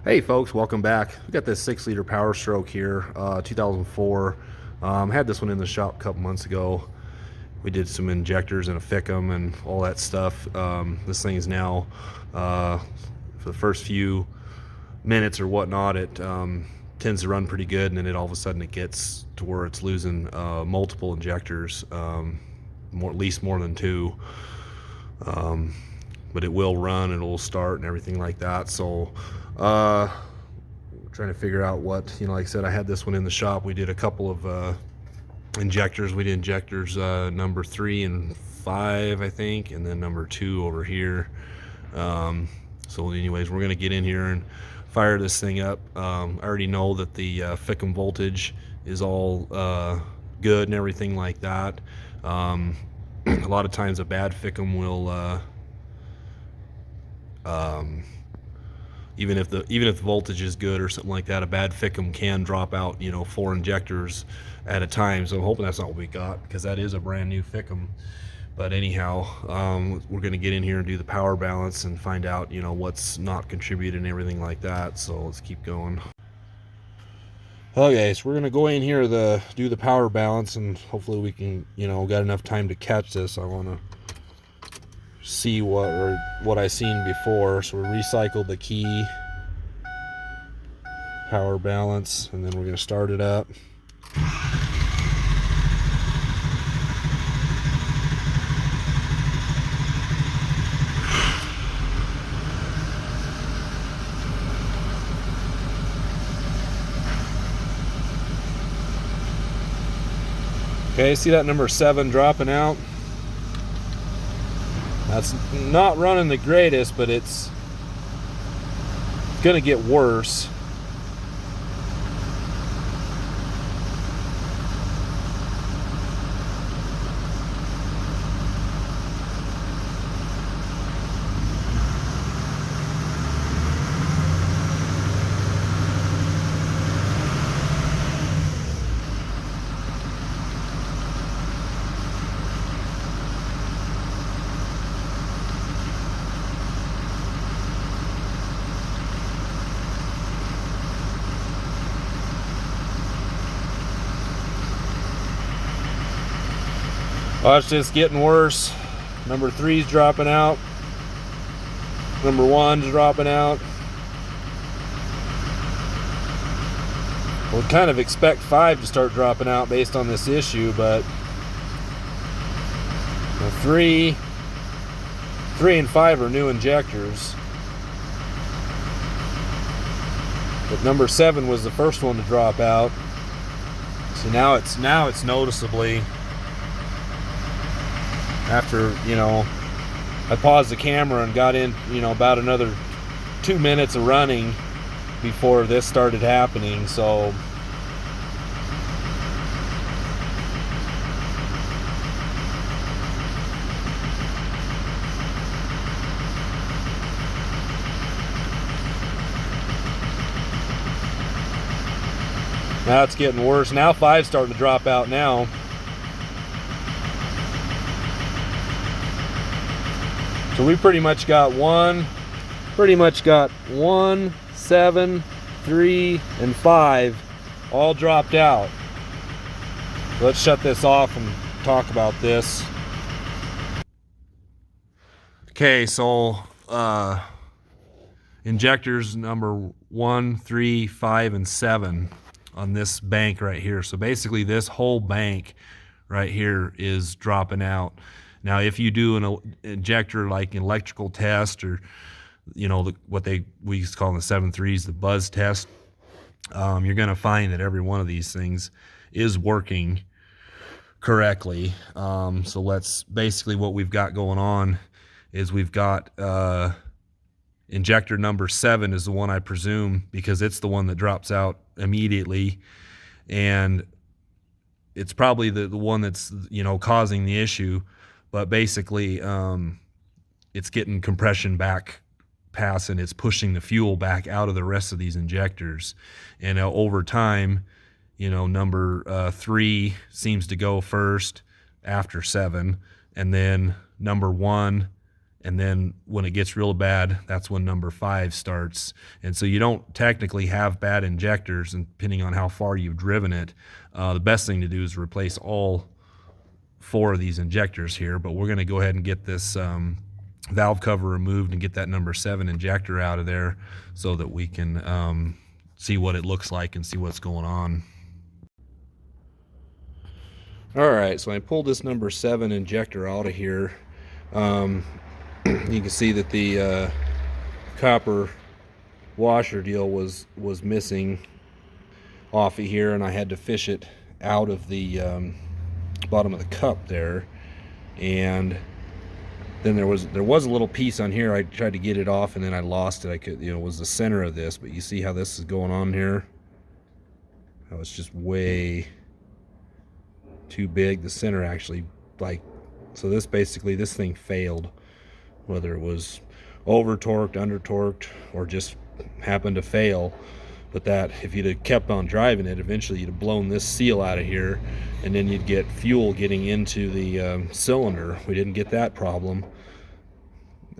Hey folks, welcome back. We got this 6-liter Powerstroke here, 2004. Had this one in the shop a couple months ago. We did some injectors and a fickum and all that stuff. This thing is now, for the first few minutes or whatnot, it tends to run pretty good, and then all of a sudden it gets to where it's losing multiple injectors, at least more than two. But it will run and it will start and everything like that. So trying to figure out what, like I said, I had this one in the shop. We did a couple of injectors. We did injectors number 3 and 5, I think, and then number 2 over here. So anyways, we're gonna get in here and fire this thing up. I already know that the fickum voltage is all good and everything like that. A lot of times a bad fickum will even if the voltage is good or something like that, a bad fickum can drop out 4 injectors at a time. So I'm hoping that's not what we got, because that is a brand new fickum. But anyhow, we're going to get in here and do the power balance and find out what's not contributed and everything like that. So let's keep going. Okay, so we're going to go in here to do the power balance, and hopefully we can got enough time to catch this. I want to see what I seen before. So we recycled the key, power balance, and then we're going to start it up. Okay, see that number 7 dropping out? That's not running the greatest, but it's gonna get worse. Oh, it's just getting worse. Number 3's dropping out. Number 1's dropping out. We'll kind of expect 5 to start dropping out based on this issue, but 3 and 5 are new injectors. But number 7 was the first one to drop out. So now it's noticeably, after I paused the camera and got in about another 2 minutes of running before this started happening. So now it's getting worse. Now 5's starting to drop out now. So we pretty much got 1, 7, 3, and 5 all dropped out. Let's shut this off and talk about this. Okay, so injectors number 1, 3, 5, and 7 on this bank right here. So basically this whole bank right here is dropping out. Now, if you do an injector like an electrical test, or what we used to call in the 7.3s the buzz test, you're going to find that every one of these things is working correctly. So let's basically, what we've got going on is we've got injector number 7 is the one, I presume, because it's the one that drops out immediately, and it's probably the one that's causing the issue. But basically, it's getting compression back pass, and it's pushing the fuel back out of the rest of these injectors. And over time, number 3 seems to go first after 7, and then number 1 And then when it gets real bad, that's when number 5 starts. And so you don't technically have bad injectors, and depending on how far you've driven it, the best thing to do is replace all 4 of these injectors here. But we're going to go ahead and get this valve cover removed and get that number 7 injector out of there so that we can see what it looks like and see what's going on. All right, so I pulled this number 7 injector out of here. You can see that the copper washer deal was missing off of here, and I had to fish it out of the bottom of the cup there. And then there was a little piece on here. I tried to get it off, and then I lost it. I could, it was the center of this, but you see how this is going on here? How it's just way too big. The center actually, like, so this basically, this thing failed, whether it was over torqued, under torqued, or just happened to fail. But that, if you'd have kept on driving it, eventually you'd have blown this seal out of here, and then you'd get fuel getting into the cylinder. We didn't get that problem.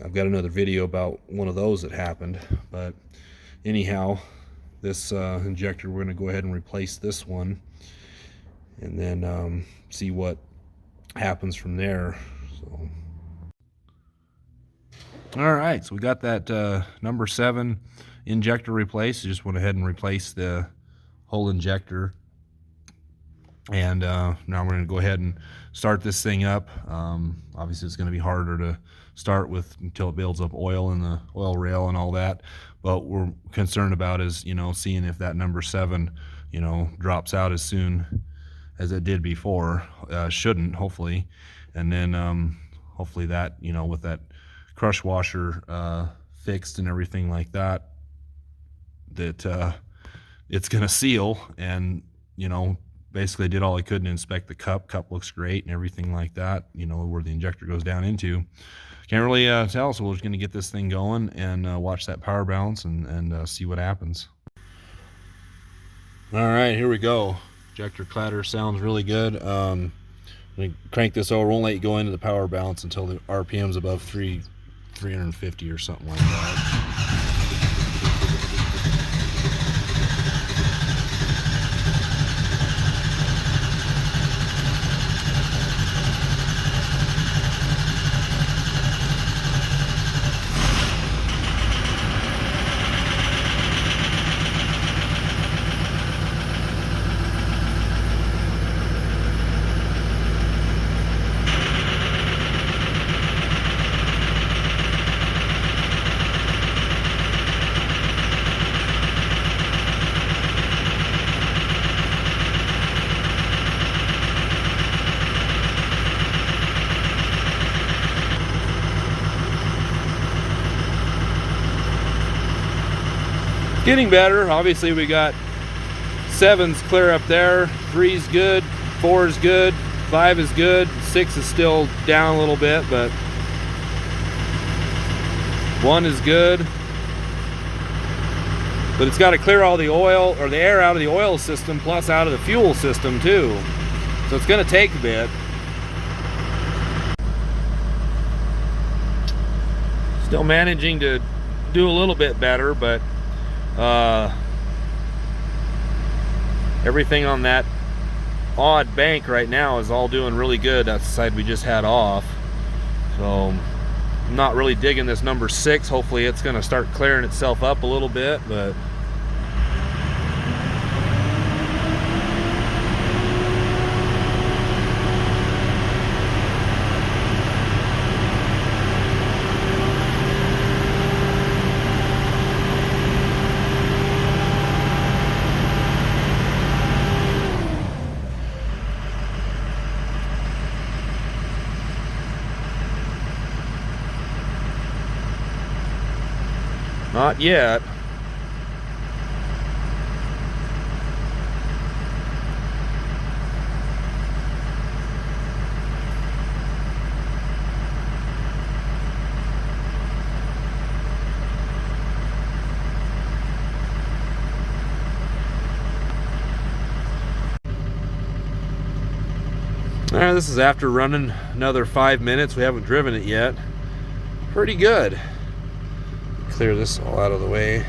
I've got another video about one of those that happened. But anyhow, this injector, we're going to go ahead and replace this one, and then see what happens from there. So, all right, so we got that number 7 injector replaced. I just went ahead and replaced the whole injector, and now we're going to go ahead and start this thing up. Obviously it's going to be harder to start with until it builds up oil in the oil rail and all that, but we're concerned about is, seeing if that number 7 drops out as soon as it did before. Shouldn't, hopefully. And then hopefully that, with that crush washer fixed and everything like that, that it's gonna seal. And basically did all I could to inspect the cup looks great and everything like that, where the injector goes down into. Can't really tell, so we're just gonna get this thing going and watch that power balance and see what happens. All right, here we go. Injector clatter sounds really good. I'm gonna crank this over. Won't let you go into the power balance until the RPM's above 350 or something like that. Getting better. Obviously we got 7's clear up there, 3's good, 4's good, 5 is good, 6 is still down a little bit, but 1 is good. But it's got to clear all the oil or the air out of the oil system plus out of the fuel system too, so it's going to take a bit. Still managing to do a little bit better, but everything on that odd bank right now is all doing really good. That's the side we just had off. So I'm not really digging this number 6. Hopefully it's going to start clearing itself up a little bit, but not yet. This is after running another 5 minutes. We haven't driven it yet. pretty good. Clear this all out of the way.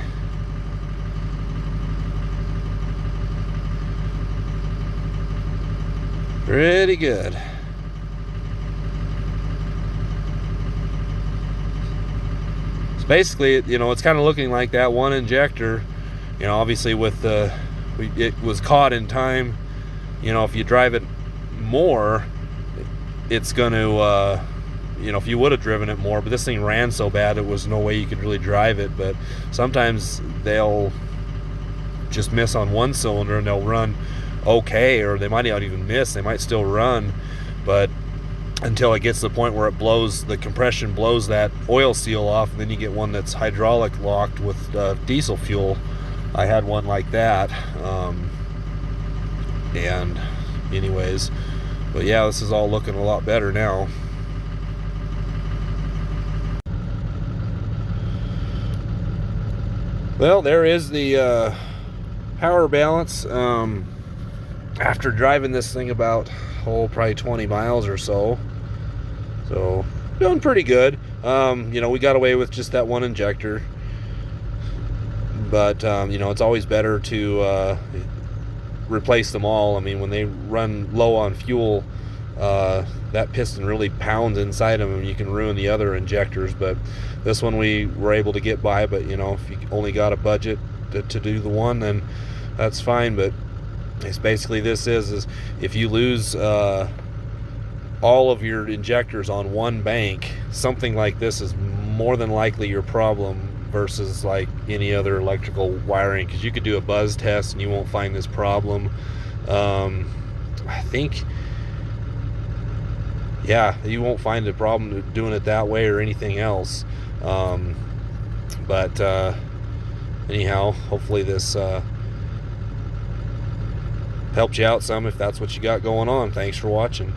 Pretty good. So basically, you know, it's kind of looking like that one injector. You know, obviously with the, it was caught in time. You know, if you drive it more, it's going to, you know, if you would have driven it more, but this thing ran so bad, it was no way you could really drive it. But sometimes they'll just miss on one cylinder and they'll run okay, or they might not even miss, they might still run, but until it gets to the point where it blows, the compression blows that oil seal off, and then you get one that's hydraulic locked with diesel fuel. I had one like that, and anyways, but yeah, this is all looking a lot better now. Well, there is the power balance. After driving this thing about, probably 20 miles or so, doing pretty good. You know, we got away with just that one injector, but you know, it's always better to replace them all. I mean, when they run low on fuel, that piston really pounds inside them, and you can ruin the other injectors. But this one we were able to get by. But you know, if you only got a budget to do the one, then that's fine. But it's basically, this is if you lose all of your injectors on one bank, something like this is more than likely your problem versus like any other electrical wiring, because you could do a buzz test and you won't find this problem. I think, yeah, you won't find a problem doing it that way or anything else. But anyhow, hopefully this helped you out some if that's what you got going on. Thanks for watching.